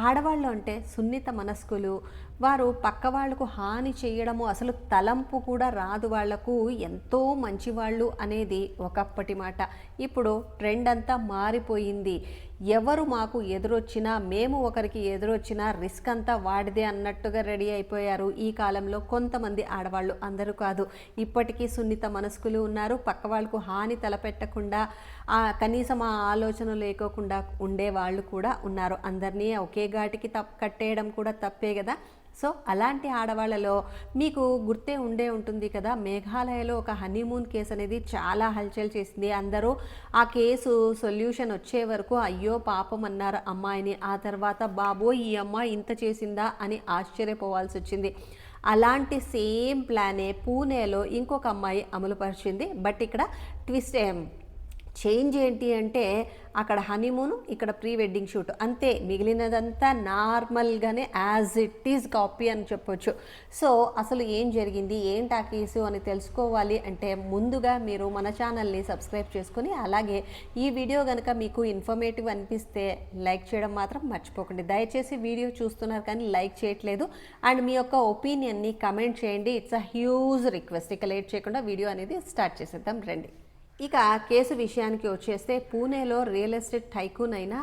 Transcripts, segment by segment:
ఆడవాళ్ళు అంటే సున్నిత మనస్కులు. వారు పక్క వాళ్ళకు హాని చేయడము అసలు తలంపు కూడా రాదు వాళ్లకు. ఎంతో మంచివాళ్ళు అనేది ఒకప్పటి మాట. ఇప్పుడు ట్రెండ్ అంతా మారిపోయింది. ఎవరు మాకు ఎదురొచ్చినా, మేము ఒకరికి ఎదురొచ్చినా రిస్క్ అంతా వాడిదే అన్నట్టుగా రెడీ అయిపోయారు ఈ కాలంలో కొంతమంది ఆడవాళ్ళు. అందరూ కాదు. ఇప్పటికీ సున్నిత మనస్కులు ఉన్నారు. పక్క వాళ్ళకు హాని తలపెట్టకుండా కనీసం ఆ ఆలోచన లేకోకుండా ఉండే వాళ్ళు కూడా ఉన్నారు. అందరినీ ఒకే ఘాటికి కట్టేయడం కూడా తప్పే కదా. సో అలాంటి ఆడవాళ్ళలో మీకు గుర్తే ఉండే ఉంటుంది కదా, మేఘాలయలో ఒక హనీమూన్ కేసు అనేది చాలా హల్చల్ చేసింది. అందరూ ఆ కేసు సొల్యూషన్ వచ్చే వరకు అయ్యో పాపం అన్నారు అమ్మాయిని. ఆ తర్వాత బాబోయ్ ఈ అమ్మాయి ఇంత చేసిందా అని ఆశ్చర్యపోవాల్సి వచ్చింది. అలాంటి సేమ్ ప్లానే పూణేలో ఇంకొక అమ్మాయి అమలుపరిచింది. బట్ ఇక్కడ ట్విస్ట్ చేంజ్ ఏంటి అంటే అక్కడ హనీమూన్, ఇక్కడ ప్రీ వెడ్డింగ్ షూట్ అంతే. మిగిలినదంతా నార్మల్గానే యాజ్ ఇట్ ఈజ్ కాపీ అని చెప్పొచ్చు. సో అసలు ఏం జరిగింది, ఏంటి ఆ కేసు అని తెలుసుకోవాలి అంటే ముందుగా మీరు మన ఛానల్ని సబ్స్క్రైబ్ చేసుకుని, అలాగే ఈ వీడియో కనుక మీకు ఇన్ఫర్మేటివ్ అనిపిస్తే లైక్ చేయడం మాత్రం మర్చిపోకండి. దయచేసి వీడియో చూస్తున్నారు కానీ లైక్ చేయట్లేదు. అండ్ మీ యొక్క ఒపీనియన్ని కమెంట్ చేయండి. It's a huge request. ఇక లేట్ చేయకుండా వీడియో అనేది స్టార్ట్ చేసేద్దాం రండి. ఇక కేసు విషయానికి వచ్చేస్తే పూణేలో రియల్ ఎస్టేట్ టైకూన్ అయిన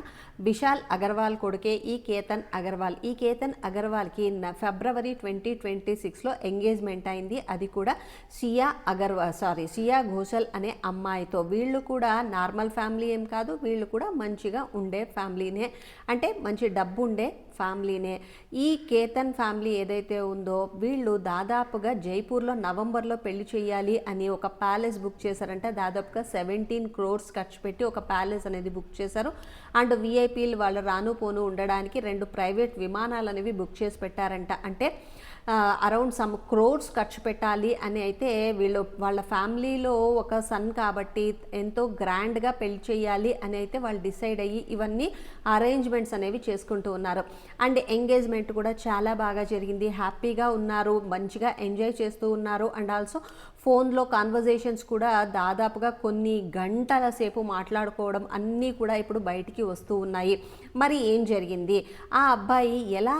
విశాల్ అగర్వాల్ కొడుకే ఈ కేతన్ అగర్వాల్. ఈ కేతన్ అగర్వాల్కి ఫిబ్రవరి 2026లో ఎంగేజ్మెంట్ అయింది. అది కూడా సియా ఘోషల్ అనే అమ్మాయితో. వీళ్ళు కూడా నార్మల్ ఫ్యామిలీ ఏం కాదు, వీళ్ళు కూడా మంచిగా ఉండే ఫ్యామిలీనే, అంటే మంచి డబ్బు ఉండే ఫ్యామిలీనే. ఈ కేతన్ ఫ్యామిలీ ఏదైతే ఉందో వీళ్ళు దాదాపుగా జైపూర్లో నవంబర్లో పెళ్లి చేయాలి అని ఒక ప్యాలెస్ బుక్ చేశారంటే దాదాపుగా 17 crores ఖర్చు పెట్టి ఒక ప్యాలెస్ అనేది బుక్ చేశారు. అండ్ విఐపీలు వాళ్ళు రాను పోను ఉండడానికి 2 ప్రైవేట్ విమానాలు అనేవి బుక్ చేసి పెట్టారంట. అంటే అరౌండ్ సమ్ క్రోర్స్ ఖర్చు పెట్టాలి అని అయితే వీళ్ళు వాళ్ళ ఫ్యామిలీలో ఒక సన్ కాబట్టి ఎంతో గ్రాండ్గా పెళ్లి చేయాలి అని అయితే వాళ్ళు డిసైడ్ అయ్యి ఇవన్నీ అరేంజ్మెంట్స్ అనేవి చేసుకుంటూ ఉన్నారు. అండ్ ఎంగేజ్మెంట్ కూడా చాలా బాగా జరిగింది. హ్యాపీగా ఉన్నారు, మంచిగా ఎంజాయ్ చేస్తూ ఉన్నారు. అండ్ ఆల్సో ఫోన్లో కాన్వర్జేషన్స్ కూడా దాదాపుగా కొన్ని గంటల సేపు మాట్లాడుకోవడం అన్నీ కూడా ఇప్పుడు బయటికి వస్తూ ఉన్నాయి. మరి ఏం జరిగింది, ఆ అబ్బాయి ఎలా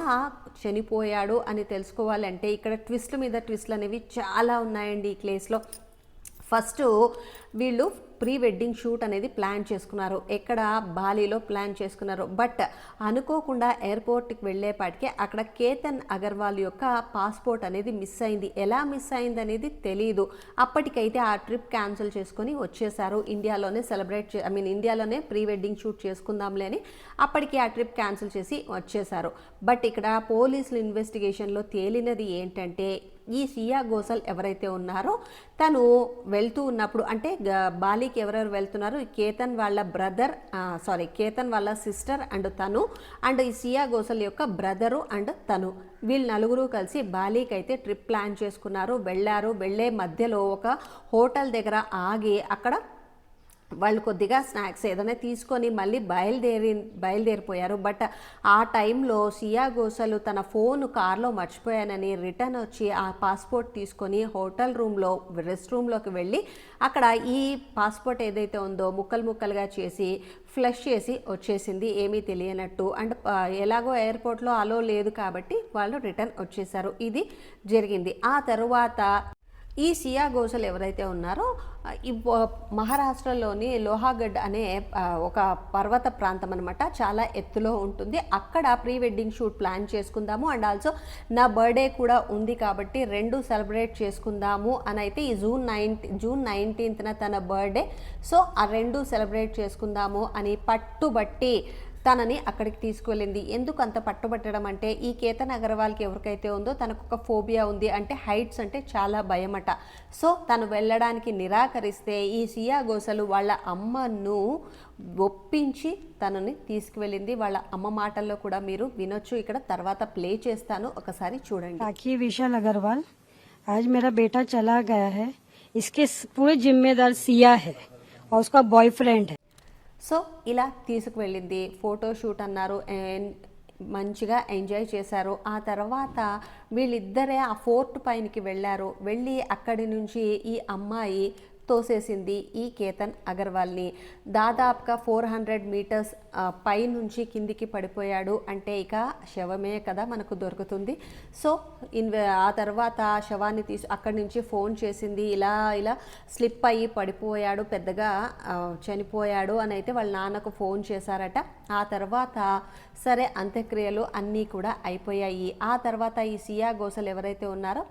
చనిపోయాడు అని తెలుసుకోవాలంటే ఇక్కడ ట్విస్ట్ల మీద ట్విస్ట్లు అనేవి చాలా ఉన్నాయండి ఈ కేసులో. ఫస్ట్ వీళ్ళు ప్రీ వెడ్డింగ్ షూట్ అనేది ప్లాన్ చేసుకున్నారు. ఎక్కడ బాలీలో ప్లాన్ చేసుకున్నారు. బట్ అనుకోకుండా ఎయిర్పోర్ట్కి వెళ్ళేపాటికి అక్కడ కేతన్ అగర్వాల్ యొక్క పాస్పోర్ట్ అనేది మిస్ అయింది. ఎలా మిస్ అయింది అనేది తెలియదు. అప్పటికైతే ఆ ట్రిప్ క్యాన్సిల్ చేసుకొని వచ్చేసారు. ఇండియాలోనే ఇండియాలోనే ప్రీ వెడ్డింగ్ షూట్ చేసుకుందాంలే అని అప్పటికి ఆ ట్రిప్ క్యాన్సిల్ చేసి వచ్చేసారు. బట్ ఇక్కడ పోలీసులు ఇన్వెస్టిగేషన్లో తేలినది ఏంటంటే ఈ సియా ఘోషల్ ఎవరైతే ఉన్నారో తను వెళ్తూ ఉన్నప్పుడు, అంటే బాలీకి ఎవరెవరు వెళ్తున్నారు, కేతన్ వాళ్ళ సిస్టర్ అండ్ తను, అండ్ ఈ సియా ఘోషల్ యొక్క బ్రదరు అండ్ తను, వీళ్ళు నలుగురు కలిసి బాలీకి అయితే ట్రిప్ ప్లాన్ చేసుకున్నారు. వెళ్ళే మధ్యలో ఒక హోటల్ దగ్గర ఆగి అక్కడ వాళ్ళు కొద్దిగా స్నాక్స్ ఏదైనా తీసుకొని మళ్ళీ బయలుదేరిపోయారు. బట్ ఆ టైంలో సియా ఘోషల్ తన ఫోన్ కార్లో మర్చిపోయానని రిటర్న్ వచ్చి ఆ పాస్పోర్ట్ తీసుకొని హోటల్ రెస్ట్ రూమ్లోకి వెళ్ళి అక్కడ ఈ పాస్పోర్ట్ ఏదైతే ఉందో ముక్కలుగా చేసి ఫ్లష్ చేసి వచ్చేసింది ఏమీ తెలియనట్టు. అండ్ ఎలాగో ఎయిర్పోర్ట్లో అలో లేదు కాబట్టి వాళ్ళు రిటర్న్ వచ్చేసారు. ఇది జరిగింది. ఆ తరువాత ఈ సియా ఘోషల్ ఎవరైతే ఉన్నారో మహారాష్ట్రలోని లోహాగఢ్ అనే ఒక పర్వత ప్రాంతం అనమాట, చాలా ఎత్తులో ఉంటుంది. అక్కడ ప్రీ వెడ్డింగ్ షూట్ ప్లాన్ చేసుకుందాము అండ్ ఆల్సో నా బర్త్డే కూడా ఉంది కాబట్టి 2 సెలబ్రేట్ చేసుకుందాము అని అయితే ఈ జూన్ 19న తన బర్త్డే. సో ఆ 2 సెలబ్రేట్ చేసుకుందాము అని పట్టుబట్టి తనని అక్కడికి తీసుకువెళ్ళింది. ఎందుకు అంత పట్టుబట్టడం అంటే ఈ కేతన్ అగర్వాల్కి ఎవరికైతే ఉందో తనకు ఒక ఫోబియా ఉంది, అంటే హైట్స్ అంటే చాలా భయమట. సో తను వెళ్ళడానికి నిరాకరిస్తే ఈ సియా ఘోషల్ వాళ్ళ అమ్మను ఒప్పించి తనని తీసుకువెళ్ళింది. వాళ్ళ అమ్మ మాటల్లో కూడా మీరు వినొచ్చు. ఇక్కడ తర్వాత ప్లే చేస్తాను, ఒకసారి చూడండి. ताकि विशाल अग्रवाल आज मेरा बेटा चला गया है, इसके पूरे जिम्मेदार सिया है और उसका बॉयफ्रेंड है. సో ఇలా తీసుకువెళ్ళింది. ఫోటోషూట్ అన్నారు, మంచిగా ఎంజాయ్ చేశారు. ఆ తర్వాత వీళ్ళిద్దరే ఆ ఫోర్ట్ పైనకి వెళ్ళారు. వెళ్ళి అక్కడి నుంచి ఈ అమ్మాయి తోసేసింది ఈ కేతన్ అగర్వాల్ని. దాదాపుగా 400 మీటర్స్ పై నుంచి కిందికి పడిపోయాడు అంటే ఇక శవమే కదా మనకు దొరుకుతుంది. సో ఆ తర్వాత శవాన్ని అక్కడి నుంచి ఫోన్ చేసింది, ఇలా ఇలా స్లిప్ అయ్యి పడిపోయాడు, పెద్దగా చనిపోయాడు అని అయితే వాళ్ళ నాన్నకు ఫోన్ చేశారట. ఆ తర్వాత సరే అంత్యక్రియలు అన్నీ కూడా అయిపోయాయి. ఆ తర్వాత ఈ సియా ఘోషల్ ఎవరైతే ఉన్నారో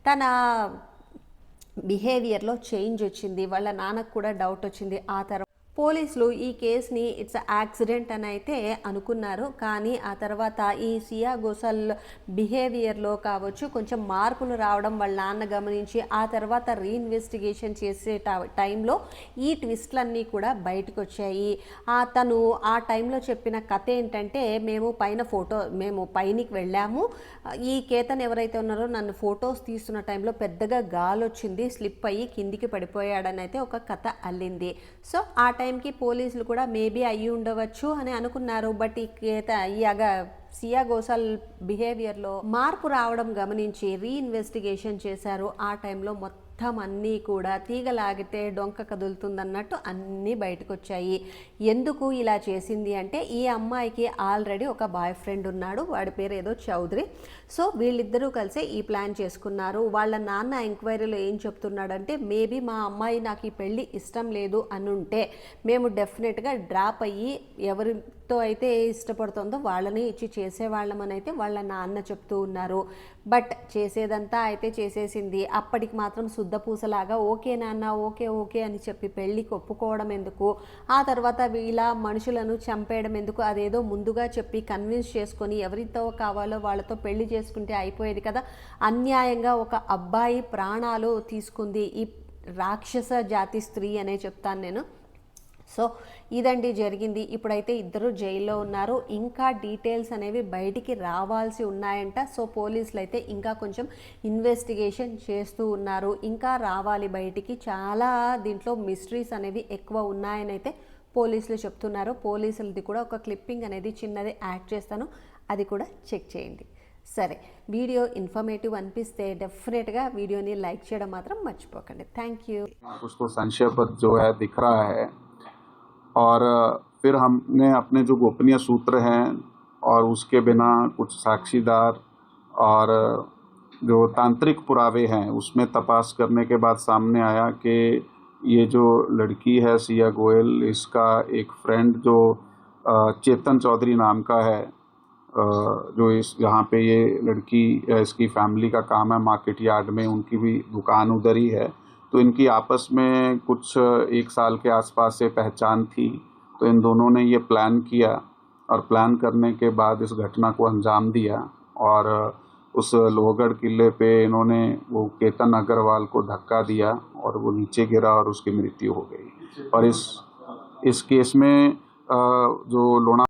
తన బిహేవియర్లో చేంజ్ వచ్చింది. వాళ్ళ నాన్నకు కూడా డౌట్ వచ్చింది. ఆ తర్వాత పోలీసులు ఈ కేసుని ఇట్స్ యాక్సిడెంట్ అని అయితే అనుకున్నారు. కానీ ఆ తర్వాత ఈ సియా ఘోషల్ బిహేవియర్లో కావచ్చు కొంచెం మార్పులు రావడం వాళ్ళ నాన్న గమనించి ఆ తర్వాత రీఇన్వెస్టిగేషన్ చేసే టైంలో ఈ ట్విస్ట్లన్నీ కూడా బయటకు వచ్చాయి. తను ఆ టైంలో చెప్పిన కథ ఏంటంటే, మేము పైనకి వెళ్ళాము, ఈ కేతన్ ఎవరైతే ఉన్నారో నన్ను ఫొటోస్ తీస్తున్న టైంలో పెద్దగా గాలి వచ్చింది, స్లిప్ అయ్యి కిందికి పడిపోయాడని అయితే ఒక కథ అల్లింది. సో ఆ టైంకి పోలీసులు కూడా మేబీ అయ్యి ఉండవచ్చు అని అనుకున్నారు. బట్ సియా ఘోషల్ బిహేవియర్లో మార్పు రావడం గమనించి రీఇన్వెస్టిగేషన్ చేశారు. ఆ టైంలో మొత్తం అన్నీ కూడా తీగలాగితే డొంక కదులుతుందన్నట్టు అన్నీ బయటకు వచ్చాయి. ఎందుకు ఇలా చేసింది అంటే, ఈ అమ్మాయికి ఆల్రెడీ ఒక బాయ్ ఫ్రెండ్ ఉన్నాడు, వాడి పేరు ఏదో చౌదరి. సో వీళ్ళిద్దరూ కలిసి ఈ ప్లాన్ చేసుకున్నారు. వాళ్ళ నాన్న ఎంక్వైరీలో ఏం చెప్తున్నాడంటే, మేబీ మా అమ్మాయి నాకు ఈ పెళ్ళి ఇష్టం లేదు అనుంటే మేము డెఫినెట్గా డ్రాప్ అయ్యి ఎవరితో అయితే ఇష్టపడుతుందో వాళ్ళని ఇచ్చి చేసేవాళ్ళమని అయితే వాళ్ళ నాన్న చెప్తూ ఉన్నారు. బట్ చేసేదంతా అయితే చేసేసింది. అప్పటికి మాత్రం శుద్ధపూసలాగా ఓకే నాన్న ఓకే ఓకే అని చెప్పి పెళ్ళికి ఒప్పుకోవడం ఎందుకు, ఆ తర్వాత ఇలా మనుషులను చంపేయడం ఎందుకు, అదేదో ముందుగా చెప్పి కన్విన్స్ చేసుకొని ఎవరితో కావాలో వాళ్ళతో పెళ్లి చేసుకుంటే అయిపోయేది కదా. అన్యాయంగా ఒక అబ్బాయి ప్రాణాలు తీసుకుంది ఈ రాక్షస జాతి స్త్రీ అనే చెప్తాను నేను. సో ఇదండి జరిగింది. ఇప్పుడైతే ఇద్దరు జైల్లో ఉన్నారు. ఇంకా డీటెయిల్స్ అనేవి బయటికి రావాల్సి ఉన్నాయంట. సో పోలీసులు అయితే ఇంకా కొంచెం ఇన్వెస్టిగేషన్ చేస్తూ ఉన్నారు. ఇంకా రావాలి బయటికి, చాలా దీంట్లో మిస్టరీస్ అనేవి ఎక్కువ ఉన్నాయని అయితే పోలీసులు చెప్తున్నారు. పోలీసులది కూడా ఒక క్లిప్పింగ్ అనేది చిన్నది యాడ్ చేస్తాను, అది కూడా చెక్ చేయండి. సరే, వీడియో ఇన్ఫర్మేటివ్ అనిపిస్తే డెఫినెట్గా వీడియోని లైక్ చేయడం మాత్రం మర్చిపోకండి. Thank you. और फिर हमने अपने जो गोपनीय सूत्र हैं और उसके बिना कुछ साक्षीदार और जो तांत्रिक पुरावे हैं उसमें तपास करने के बाद सामने आया कि ये जो लड़की है सिया गोयल, इसका एक फ्रेंड जो चेतन चौधरी नाम का है, जो यहाँ पे ये लड़की इसकी फैमिली का काम है मार्केट यार्ड में, उनकी भी दुकान उधर ही है। तो इनकी आपस में कुछ 1 साल के आसपास से पहचान थी। तो इन दोनों ने ये प्लान किया और प्लान करने के बाद इस घटना को अंजाम दिया और उस लोहगढ़ किले पे इन्होंने वो केतन अग्रवाल को धक्का दिया और वो नीचे गिरा और उसकी मृत्यु हो गई। और इस केस में जो लोना